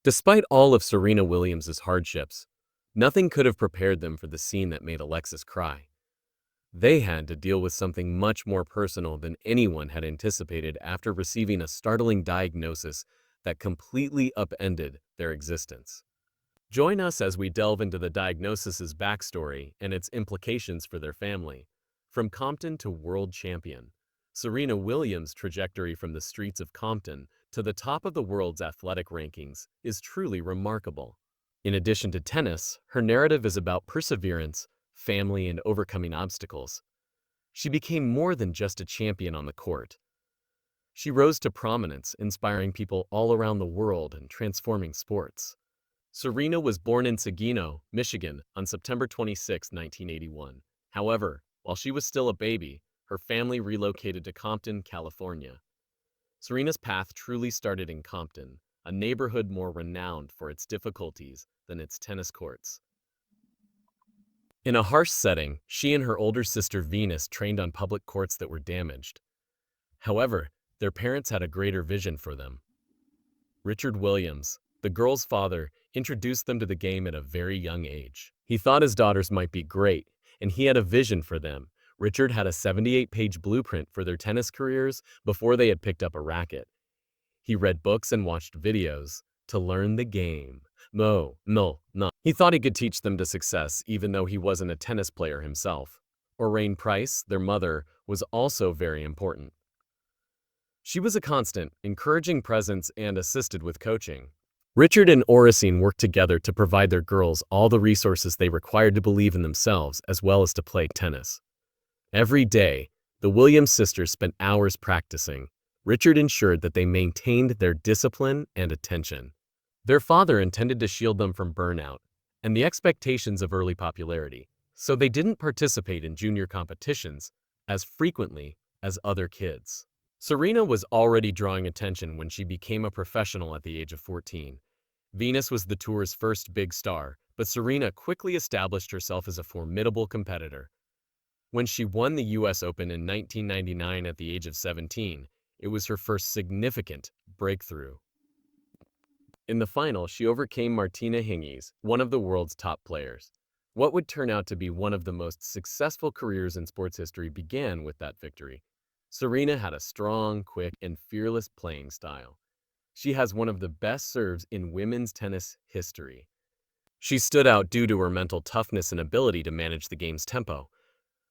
Despite all of Serena Williams' hardships, nothing could have prepared them for the scene that made Alexis cry. They had to deal with something much more personal than anyone had anticipated after receiving a startling diagnosis that completely upended their existence. Join us as we delve into the diagnosis's backstory and its implications for their family. From Compton to world champion, Serena Williams' trajectory from the streets of Compton to the top of the world's athletic rankings is truly remarkable. In addition to tennis, her narrative is about perseverance, family, and overcoming obstacles. She became more than just a champion on the court. She rose to prominence, inspiring people all around the world and transforming sports. Serena was born in Saginaw, Michigan, on September 26, 1981. However, while she was still a baby, her family relocated to Compton, California. Serena's path truly started in Compton, a neighborhood more renowned for its difficulties than its tennis courts. In a harsh setting, she and her older sister Venus trained on public courts that were damaged. However, their parents had a greater vision for them. Richard Williams, the girls' father, introduced them to the game at a very young age. He thought his daughters might be great, and he had a vision for them. Richard had a 78-page blueprint for their tennis careers before they had picked up a racket. He read books and watched videos to learn the game. No. He thought he could teach them to success even though he wasn't a tennis player himself. Oraine Price, their mother, was also very important. She was a constant, encouraging presence and assisted with coaching. Richard and Oracine worked together to provide their girls all the resources they required to believe in themselves as well as to play tennis. Every day, the Williams sisters spent hours practicing. Richard ensured that they maintained their discipline and attention. Their father intended to shield them from burnout and the expectations of early popularity, so they didn't participate in junior competitions as frequently as other kids. Serena was already drawing attention when she became a professional at the age of 14. Venus was the tour's first big star, but Serena quickly established herself as a formidable competitor. When she won the U.S. Open in 1999 at the age of 17, it was her first significant breakthrough. In the final, she overcame Martina Hingis, one of the world's top players. What would turn out to be one of the most successful careers in sports history began with that victory. Serena had a strong, quick, and fearless playing style. She has one of the best serves in women's tennis history. She stood out due to her mental toughness and ability to manage the game's tempo.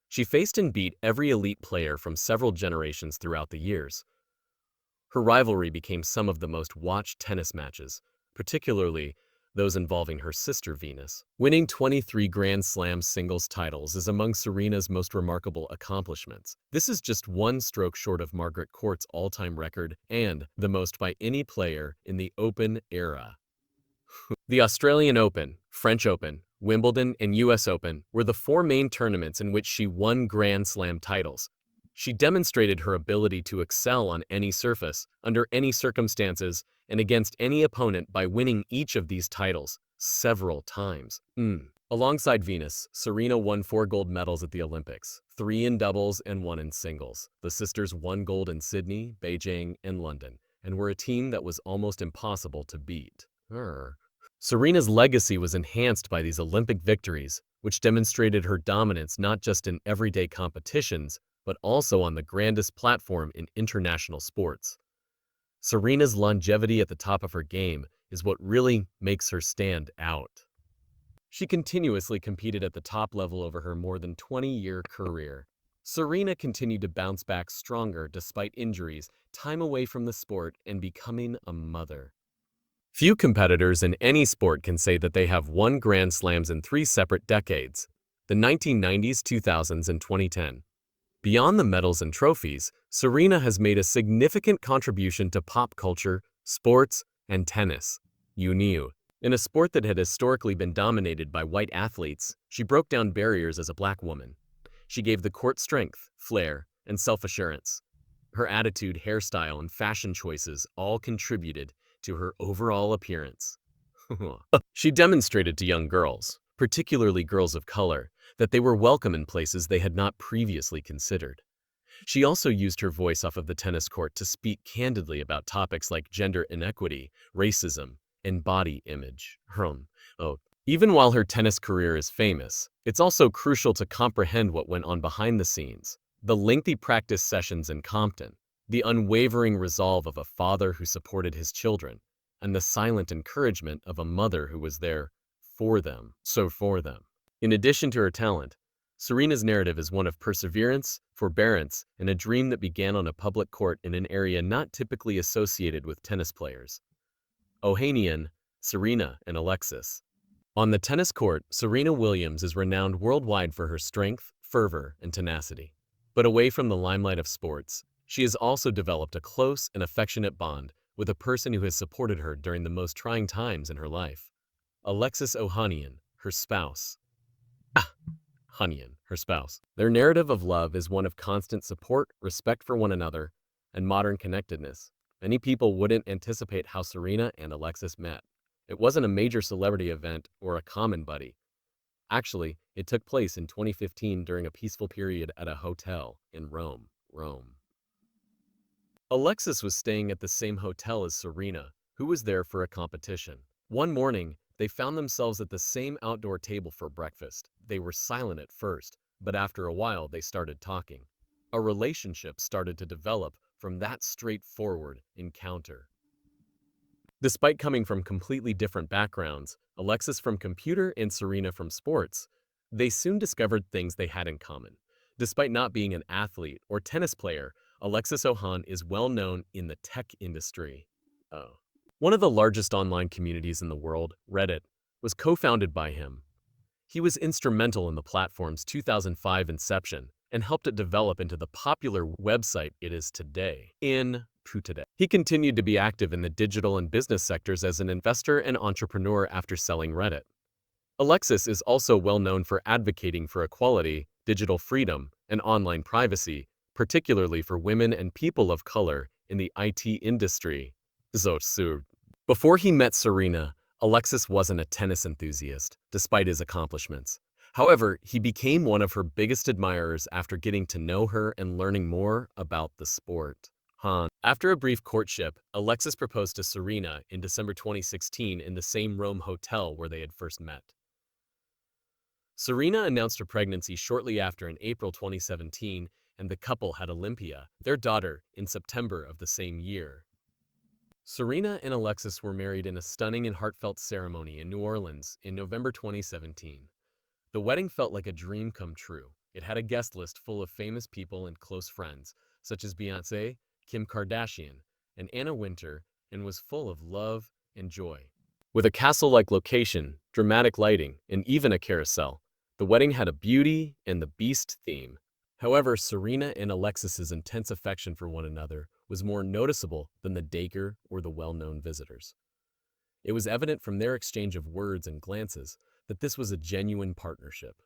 She faced and beat every elite player from several generations throughout the years. Her rivalry became some of the most watched tennis matches, particularly those involving her sister Venus. Winning 23 Grand Slam singles titles is among Serena's most remarkable accomplishments. This is just one stroke short of Margaret Court's all-time record and the most by any player in the Open era. The Australian Open, French Open, Wimbledon, and US Open were the four main tournaments in which she won Grand Slam titles. She demonstrated her ability to excel on any surface, under any circumstances, and against any opponent by winning each of these titles several times. Alongside Venus, Serena won 4 gold medals at the Olympics, 3 in doubles and 1 in singles. The sisters won gold in Sydney, Beijing, and London, and were a team that was almost impossible to beat. Serena's legacy was enhanced by these Olympic victories, which demonstrated her dominance not just in everyday competitions, but also on the grandest platform in international sports. Serena's longevity at the top of her game is what really makes her stand out. She continuously competed at the top level over her more than 20-year career. Serena continued to bounce back stronger despite injuries, time away from the sport, and becoming a mother. Few competitors in any sport can say that they have won Grand Slams in 3 separate decades: the 1990s, 2000s, and 2010. Beyond the medals and trophies, Serena has made a significant contribution to pop culture, sports, and tennis. In a sport that had historically been dominated by white athletes, she broke down barriers as a black woman. She gave the court strength, flair, and self-assurance. Her attitude, hairstyle, and fashion choices all contributed to her overall appearance. She demonstrated to young girls, particularly girls of color, that they were welcome in places they had not previously considered. She also used her voice off of the tennis court to speak candidly about topics like gender inequity, racism, and body image. Oh. Even while her tennis career is famous, it's also crucial to comprehend what went on behind the scenes. The lengthy practice sessions in Compton, the unwavering resolve of a father who supported his children, and the silent encouragement of a mother who was there for them. In addition to her talent, Serena's narrative is one of perseverance, forbearance, and a dream that began on a public court in an area not typically associated with tennis players. Ohanian, Serena, and Alexis. On the tennis court, Serena Williams is renowned worldwide for her strength, fervor, and tenacity. But away from the limelight of sports, she has also developed a close and affectionate bond with a person who has supported her during the most trying times in her life. Alexis Ohanian, her spouse. Hunyan, her spouse. Their narrative of love is one of constant support, respect for one another, and modern connectedness. Many people wouldn't anticipate how Serena and Alexis met. It wasn't a major celebrity event or a common buddy. Actually, it took place in 2015 during a peaceful period at a hotel in Rome. Alexis was staying at the same hotel as Serena, who was there for a competition. One morning, they found themselves at the same outdoor table for breakfast. They were silent at first, but after a while they started talking. A relationship started to develop from that straightforward encounter. Despite coming from completely different backgrounds, Alexis from computer and Serena from sports, they soon discovered things they had in common. Despite not being an athlete or tennis player, Alexis Ohan is well known in the tech industry. One of the largest online communities in the world, Reddit, was co-founded by him. He was instrumental in the platform's 2005 inception and helped it develop into the popular website it is today. He continued to be active in the digital and business sectors as an investor and entrepreneur after selling Reddit. Alexis is also well known for advocating for equality, digital freedom, and online privacy, particularly for women and people of color in the IT industry. Before he met Serena, Alexis wasn't a tennis enthusiast, despite his accomplishments. However, he became one of her biggest admirers after getting to know her and learning more about the sport. After a brief courtship, Alexis proposed to Serena in December 2016 in the same Rome hotel where they had first met. Serena announced her pregnancy shortly after in April 2017, and the couple had Olympia, their daughter, in September of the same year. Serena and Alexis were married in a stunning and heartfelt ceremony in New Orleans in November 2017. The wedding felt like a dream come true. It had a guest list full of famous people and close friends, such as Beyoncé, Kim Kardashian, and Anna Wintour, and was full of love and joy. With a castle-like location, dramatic lighting, and even a carousel, the wedding had a Beauty and the Beast theme. However, Serena and Alexis's intense affection for one another was more noticeable than the dagger or the well-known visitors. It was evident from their exchange of words and glances that this was a genuine partnership.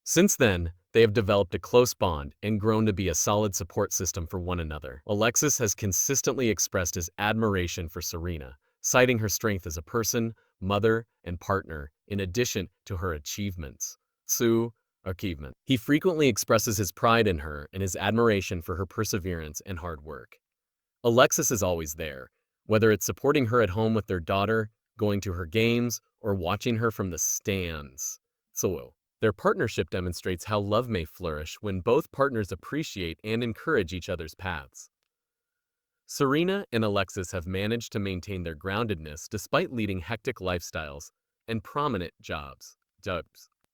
Since then, they have developed a close bond and grown to be a solid support system for one another. Alexis has consistently expressed his admiration for Serena, citing her strength as a person, mother, and partner, in addition to her achievements. He frequently expresses his pride in her and his admiration for her perseverance and hard work. Alexis is always there, whether it's supporting her at home with their daughter, going to her games, or watching her from the stands. Their partnership demonstrates how love may flourish when both partners appreciate and encourage each other's paths. Serena and Alexis have managed to maintain their groundedness despite leading hectic lifestyles and prominent jobs.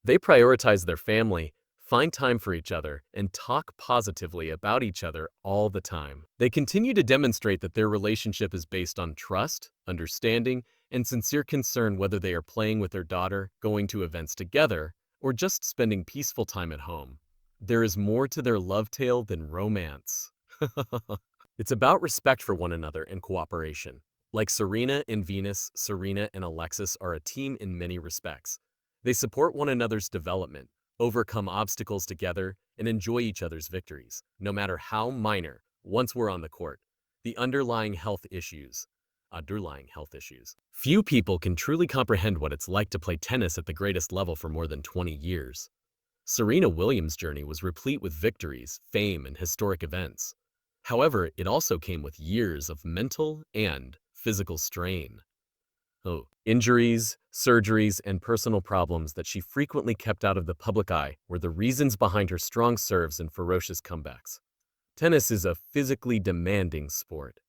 They prioritize their family, find time for each other, and talk positively about each other all the time. They continue to demonstrate that their relationship is based on trust, understanding, and sincere concern, whether they are playing with their daughter, going to events together, or just spending peaceful time at home. There is more to their love tale than romance. It's about respect for one another and cooperation. Like Serena and Venus, Serena and Alexis are a team in many respects. They support one another's development, overcome obstacles together, and enjoy each other's victories, no matter how minor, once we're on the court. The underlying health issues. Few people can truly comprehend what it's like to play tennis at the greatest level for more than 20 years. Serena Williams' journey was replete with victories, fame, and historic events. However, it also came with years of mental and physical strain. Injuries, surgeries, and personal problems that she frequently kept out of the public eye were the reasons behind her strong serves and ferocious comebacks. Tennis is a physically demanding sport.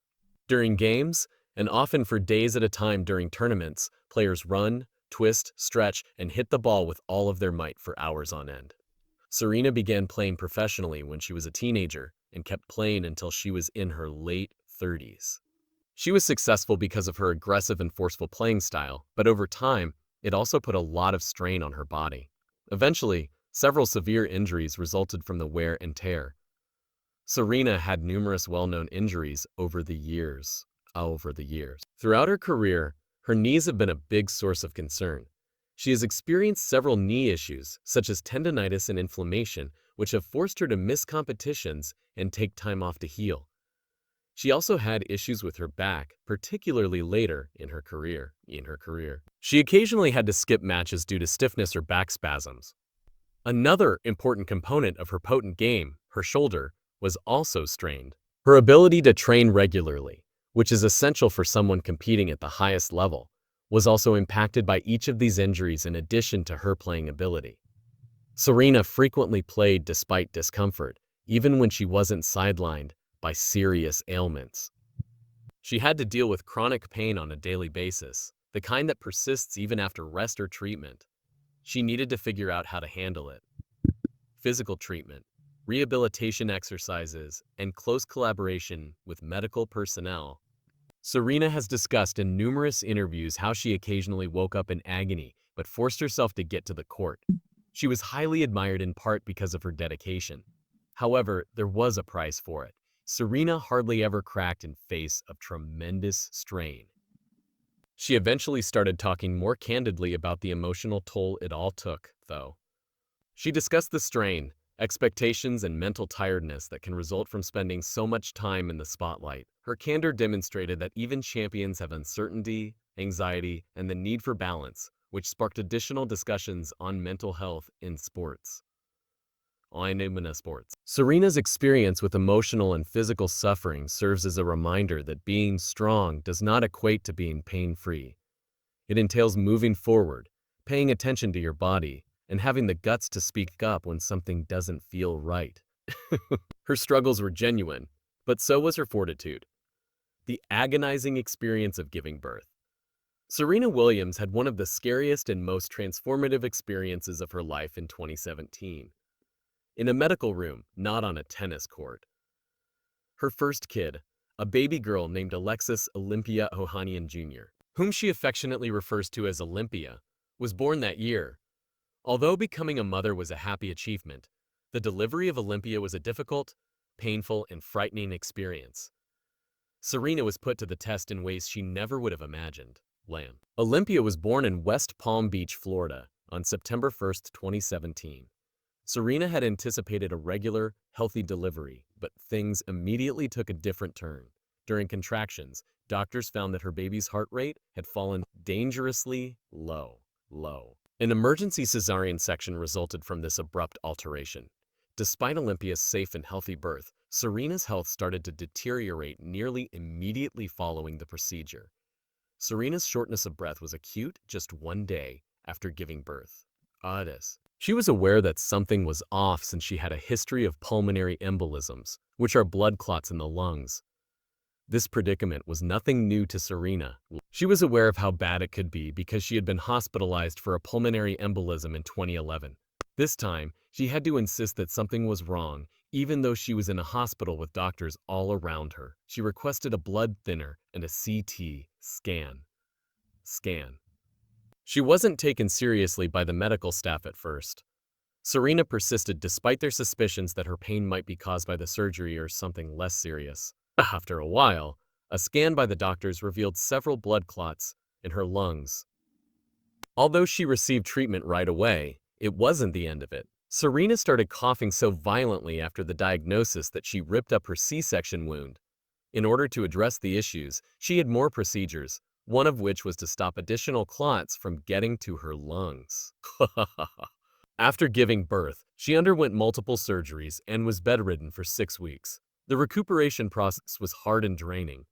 During games, and often for days at a time during tournaments, players run, twist, stretch, and hit the ball with all of their might for hours on end. Serena began playing professionally when she was a teenager and kept playing until she was in her late 30s. She was successful because of her aggressive and forceful playing style, but over time, it also put a lot of strain on her body. Eventually, several severe injuries resulted from the wear and tear. Serena had numerous well-known injuries over the years. Throughout her career, her knees have been a big source of concern. She has experienced several knee issues, such as tendonitis and inflammation, which have forced her to miss competitions and take time off to heal. She also had issues with her back, particularly later in her career. She occasionally had to skip matches due to stiffness or back spasms. Another important component of her potent game, her shoulder, was also strained. Her ability to train regularly, which is essential for someone competing at the highest level, was also impacted by each of these injuries in addition to her playing ability. Serena frequently played despite discomfort, even when she wasn't sidelined by serious ailments. She had to deal with chronic pain on a daily basis, the kind that persists even after rest or treatment. She needed to figure out how to handle it. Physical treatment, rehabilitation exercises, and close collaboration with medical personnel. Serena has discussed in numerous interviews how she occasionally woke up in agony but forced herself to get to the court. She was highly admired in part because of her dedication. However, there was a price for it. Serena hardly ever cracked in face of tremendous strain. She eventually started talking more candidly about the emotional toll it all took, though. She discussed the strain, expectations, and mental tiredness that can result from spending so much time in the spotlight. Her candor demonstrated that even champions have uncertainty, anxiety, and the need for balance, which sparked additional discussions on mental health in sports. Serena's experience with emotional and physical suffering serves as a reminder that being strong does not equate to being pain-free. It entails moving forward, paying attention to your body, and having the guts to speak up when something doesn't feel right. Her struggles were genuine, but so was her fortitude. The agonizing experience of giving birth. Serena Williams had one of the scariest and most transformative experiences of her life in 2017. In a medical room, not on a tennis court. Her first kid, a baby girl named Alexis Olympia Ohanian Jr., whom she affectionately refers to as Olympia, was born that year. Although becoming a mother was a happy achievement, the delivery of Olympia was a difficult, painful, and frightening experience. Serena was put to the test in ways she never would have imagined. Olympia was born in West Palm Beach, Florida, on September 1, 2017. Serena had anticipated a regular, healthy delivery, but things immediately took a different turn. During contractions, doctors found that her baby's heart rate had fallen dangerously low. An emergency cesarean section resulted from this abrupt alteration. Despite Olympia's safe and healthy birth, Serena's health started to deteriorate nearly immediately following the procedure. Serena's shortness of breath was acute just one day after giving birth. She was aware that something was off since she had a history of pulmonary embolisms, which are blood clots in the lungs. This predicament was nothing new to Serena. She was aware of how bad it could be because she had been hospitalized for a pulmonary embolism in 2011. This time, she had to insist that something was wrong, even though she was in a hospital with doctors all around her. She requested a blood thinner and a CT scan. She wasn't taken seriously by the medical staff at first. Serena persisted despite their suspicions that her pain might be caused by the surgery or something less serious. After a while, a scan by the doctors revealed several blood clots in her lungs. Although she received treatment right away, it wasn't the end of it. Serena started coughing so violently after the diagnosis that she ripped up her C-section wound. In order to address the issues, she had more procedures, one of which was to stop additional clots from getting to her lungs. After giving birth, she underwent multiple surgeries and was bedridden for 6 weeks. The recuperation process was hard and draining.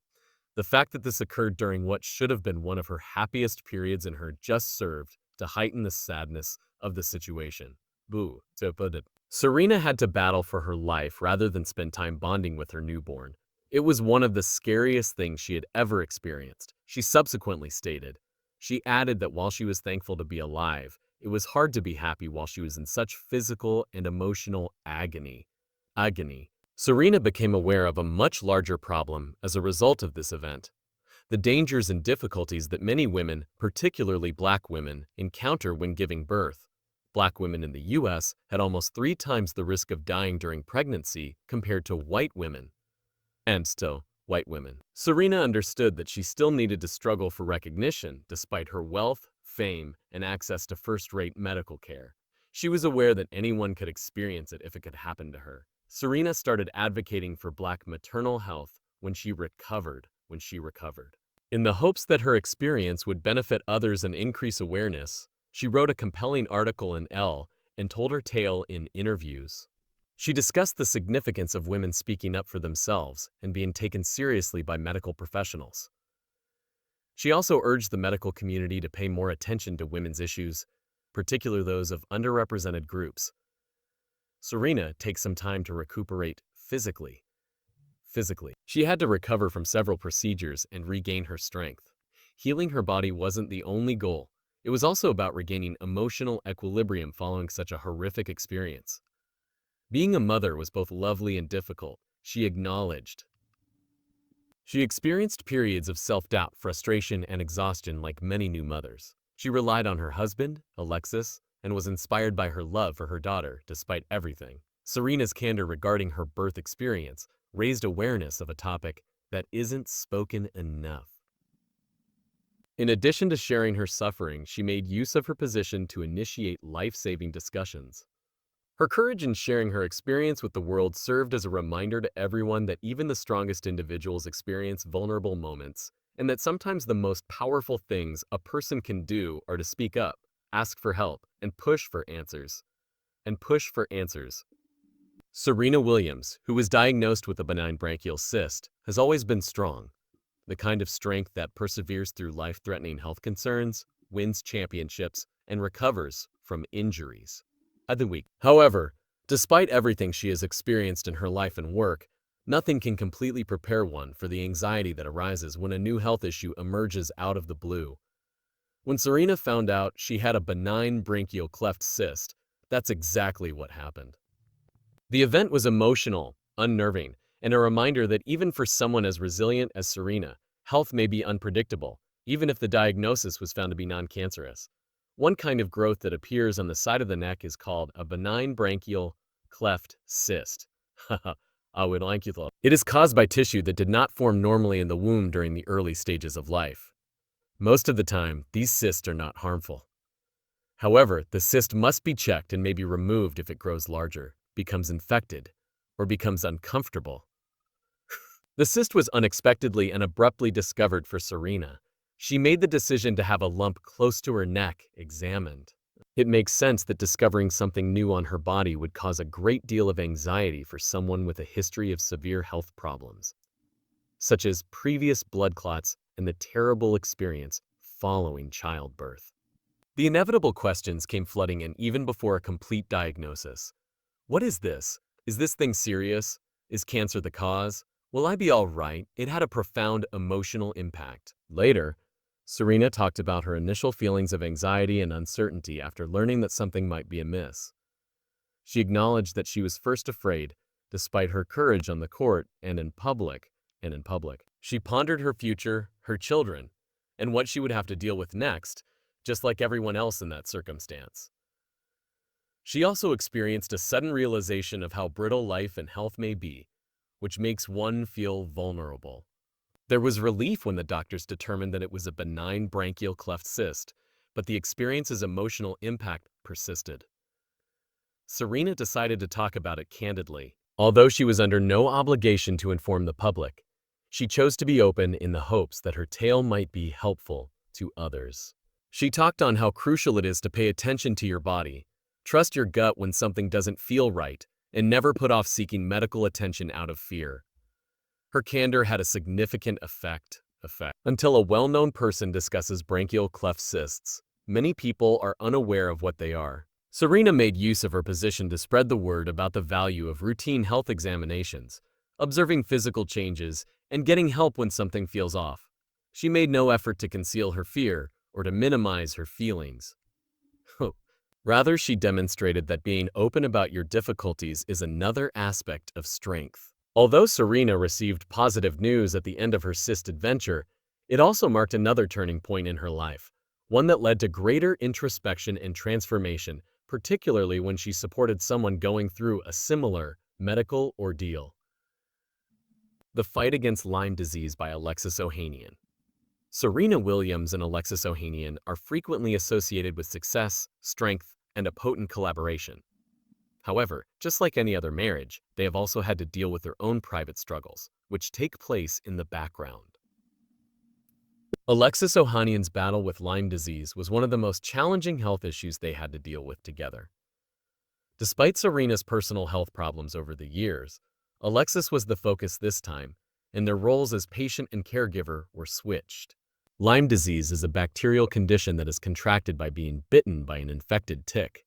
The fact that this occurred during what should have been one of her happiest periods in her just served to heighten the sadness of the situation. Boo, to put it. Serena had to battle for her life rather than spend time bonding with her newborn. It was one of the scariest things she had ever experienced, she subsequently stated. She added that while she was thankful to be alive, it was hard to be happy while she was in such physical and emotional agony. Agony. Serena became aware of a much larger problem as a result of this event. The dangers and difficulties that many women, particularly Black women, encounter when giving birth. Black women in the U.S. had almost 3 times the risk of dying during pregnancy compared to white women. And still, white women. Serena understood that she still needed to struggle for recognition despite her wealth, fame, and access to first-rate medical care. She was aware that anyone could experience it if it could happen to her. Serena started advocating for Black maternal health when she recovered. In the hopes that her experience would benefit others and increase awareness, she wrote a compelling article in Elle and told her tale in interviews. She discussed the significance of women speaking up for themselves and being taken seriously by medical professionals. She also urged the medical community to pay more attention to women's issues, particularly those of underrepresented groups. Serena takes some time to recuperate physically. She had to recover from several procedures and regain her strength. Healing her body wasn't the only goal. It was also about regaining emotional equilibrium following such a horrific experience. Being a mother was both lovely and difficult, she acknowledged. She experienced periods of self-doubt, frustration, and exhaustion like many new mothers. She relied on her husband, Alexis, and was inspired by her love for her daughter despite everything. Serena's candor regarding her birth experience raised awareness of a topic that isn't spoken enough. In addition to sharing her suffering, she made use of her position to initiate life-saving discussions. Her courage in sharing her experience with the world served as a reminder to everyone that even the strongest individuals experience vulnerable moments, and that sometimes the most powerful things a person can do are to speak up, ask for help, and push for answers. Serena Williams, who was diagnosed with a benign branchial cyst, has always been strong. The kind of strength that perseveres through life-threatening health concerns, wins championships, and recovers from injuries. However, despite everything she has experienced in her life and work, nothing can completely prepare one for the anxiety that arises when a new health issue emerges out of the blue. When Serena found out she had a benign branchial cleft cyst, that's exactly what happened. The event was emotional, unnerving, and a reminder that even for someone as resilient as Serena, health may be unpredictable, even if the diagnosis was found to be non-cancerous. One kind of growth that appears on the side of the neck is called a benign branchial cleft cyst. It is caused by tissue that did not form normally in the womb during the early stages of life. Most of the time, these cysts are not harmful. However, the cyst must be checked and may be removed if it grows larger, becomes infected, or becomes uncomfortable. The cyst was unexpectedly and abruptly discovered for Serena. She made the decision to have a lump close to her neck examined. It makes sense that discovering something new on her body would cause a great deal of anxiety for someone with a history of severe health problems, such as previous blood clots and the terrible experience following childbirth. The inevitable questions came flooding in even before a complete diagnosis. What is this? Is this thing serious? Is cancer the cause? Will I be all right? It had a profound emotional impact. Later, Serena talked about her initial feelings of anxiety and uncertainty after learning that something might be amiss. She acknowledged that she was first afraid, despite her courage on the court and in public. She pondered her future, her children, and what she would have to deal with next, just like everyone else in that circumstance. She also experienced a sudden realization of how brittle life and health may be, which makes one feel vulnerable. There was relief when the doctors determined that it was a benign branchial cleft cyst, but the experience's emotional impact persisted. Serena decided to talk about it candidly. Although she was under no obligation to inform the public, she chose to be open in the hopes that her tale might be helpful to others. She talked on how crucial it is to pay attention to your body, trust your gut when something doesn't feel right, and never put off seeking medical attention out of fear. Her candor had a significant effect. effect. Until a well-known person discusses branchial cleft cysts, many people are unaware of what they are. Serena made use of her position to spread the word about the value of routine health examinations, observing physical changes, and getting help when something feels off. She made no effort to conceal her fear or to minimize her feelings. Rather, she demonstrated that being open about your difficulties is another aspect of strength. Although Serena received positive news at the end of her cyst adventure, it also marked another turning point in her life, one that led to greater introspection and transformation, particularly when she supported someone going through a similar medical ordeal. The Fight Against Lyme Disease by Alexis Ohanian. Serena Williams and Alexis Ohanian are frequently associated with success, strength, and a potent collaboration. However, just like any other marriage, they have also had to deal with their own private struggles, which take place in the background. Alexis Ohanian's battle with Lyme disease was one of the most challenging health issues they had to deal with together. Despite Serena's personal health problems over the years, Alexis was the focus this time, and their roles as patient and caregiver were switched. Lyme disease is a bacterial condition that is contracted by being bitten by an infected tick.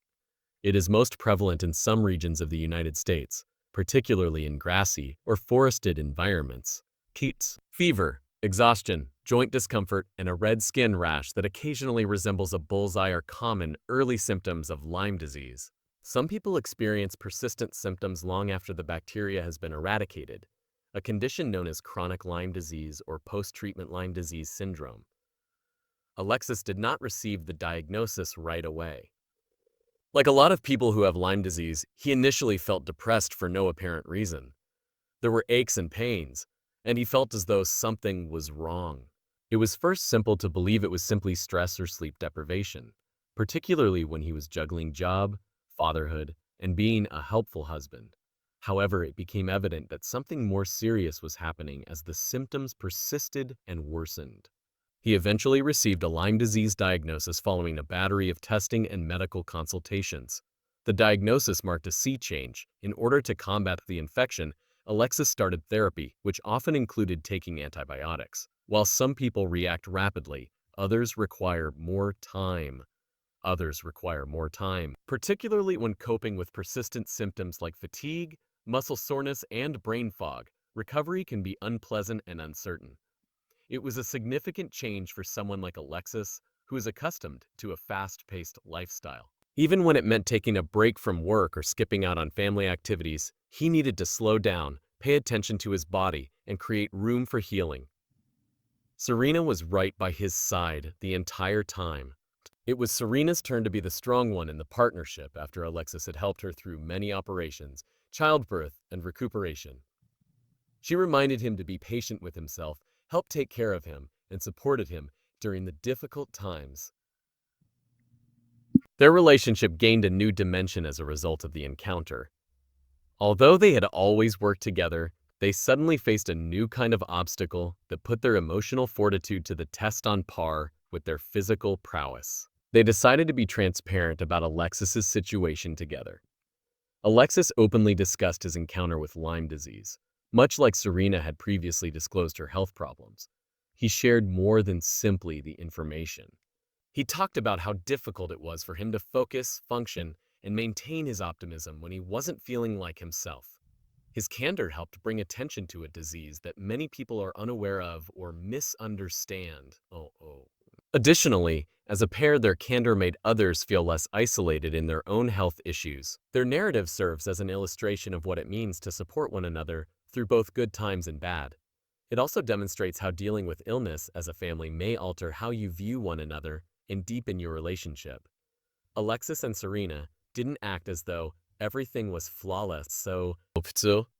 It is most prevalent in some regions of the United States, particularly in grassy or forested environments. Keats. Fever, exhaustion, joint discomfort, and a red skin rash that occasionally resembles a bullseye are common early symptoms of Lyme disease. Some people experience persistent symptoms long after the bacteria has been eradicated, a condition known as chronic Lyme disease or post-treatment Lyme disease syndrome. Alexis did not receive the diagnosis right away. Like a lot of people who have Lyme disease, he initially felt depressed for no apparent reason. There were aches and pains, and he felt as though something was wrong. It was first simple to believe it was simply stress or sleep deprivation, particularly when he was juggling job, fatherhood, and being a helpful husband. However, it became evident that something more serious was happening as the symptoms persisted and worsened. He eventually received a Lyme disease diagnosis following a battery of testing and medical consultations. The diagnosis marked a sea change. In order to combat the infection, Alexis started therapy, which often included taking antibiotics. While some people react rapidly, others require more time. Particularly when coping with persistent symptoms like fatigue, muscle soreness, and brain fog. Recovery can be unpleasant and uncertain. It was a significant change for someone like Alexis, who is accustomed to a fast-paced lifestyle. Even when it meant taking a break from work or skipping out on family activities, he needed to slow down, pay attention to his body, and create room for healing. Serena was right by his side the entire time. It was Serena's turn to be the strong one in the partnership after Alexis had helped her through many operations, childbirth, and recuperation. She reminded him to be patient with himself, helped take care of him, and supported him during the difficult times. Their relationship gained a new dimension as a result of the encounter. Although they had always worked together, they suddenly faced a new kind of obstacle that put their emotional fortitude to the test on par with their physical prowess. They decided to be transparent about Alexis's situation together. Alexis openly discussed his encounter with Lyme disease. Much like Serena had previously disclosed her health problems, he shared more than simply the information. He talked about how difficult it was for him to focus, function, and maintain his optimism when he wasn't feeling like himself. His candor helped bring attention to a disease that many people are unaware of or misunderstand. Additionally, as a pair, their candor made others feel less isolated in their own health issues. Their narrative serves as an illustration of what it means to support one another through both good times and bad. It also demonstrates how dealing with illness as a family may alter how you view one another and deepen your relationship. Alexis and Serena didn't act as though everything was flawless, so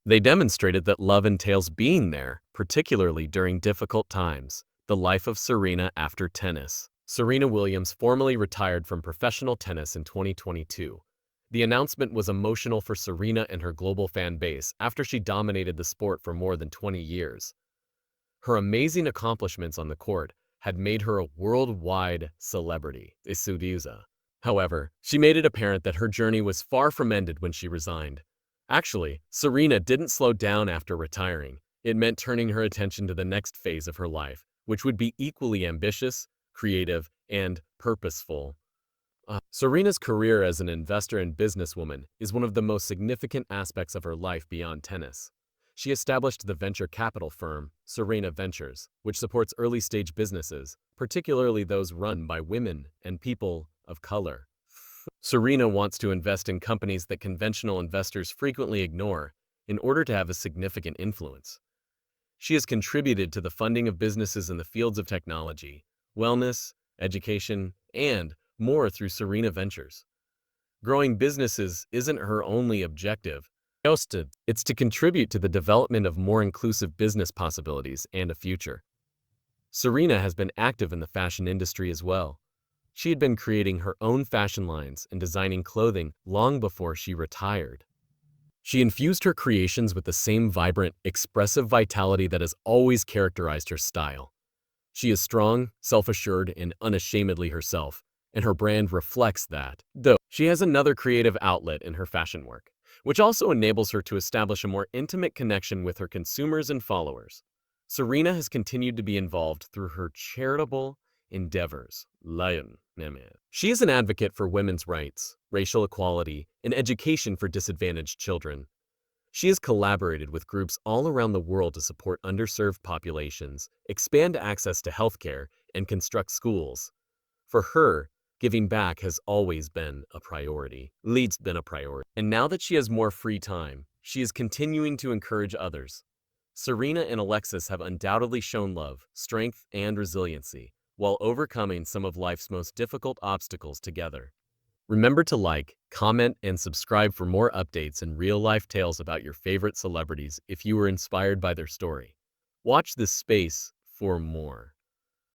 they demonstrated that love entails being there, particularly during difficult times. The life of Serena after tennis. Serena Williams formally retired from professional tennis in 2022. The announcement was emotional for Serena and her global fan base after she dominated the sport for more than 20 years. Her amazing accomplishments on the court had made her a worldwide celebrity. However, she made it apparent that her journey was far from ended when she resigned. Actually, Serena didn't slow down after retiring. It meant turning her attention to the next phase of her life, which would be equally ambitious, creative, and purposeful. Serena's career as an investor and businesswoman is one of the most significant aspects of her life beyond tennis. She established the venture capital firm, Serena Ventures, which supports early-stage businesses, particularly those run by women and people of color. Serena wants to invest in companies that conventional investors frequently ignore in order to have a significant influence. She has contributed to the funding of businesses in the fields of technology, wellness, education, and more through Serena Ventures. Growing businesses isn't her only objective. It's to contribute to the development of more inclusive business possibilities and a future. Serena has been active in the fashion industry as well. She had been creating her own fashion lines and designing clothing long before she retired. She infused her creations with the same vibrant, expressive vitality that has always characterized her style. She is strong, self-assured, and unashamedly herself, and her brand reflects that. Though she has another creative outlet in her fashion work, which also enables her to establish a more intimate connection with her consumers and followers. Serena has continued to be involved through her charitable endeavors. She is an advocate for women's rights, racial equality, and education for disadvantaged children. She has collaborated with groups all around the world to support underserved populations, expand access to healthcare, and construct schools. For her, giving back has always been a priority. And now that she has more free time, she is continuing to encourage others. Serena and Alexis have undoubtedly shown love, strength, and resiliency, while overcoming some of life's most difficult obstacles together. Remember to like, comment, and subscribe for more updates and real-life tales about your favorite celebrities if you were inspired by their story. Watch this space for more.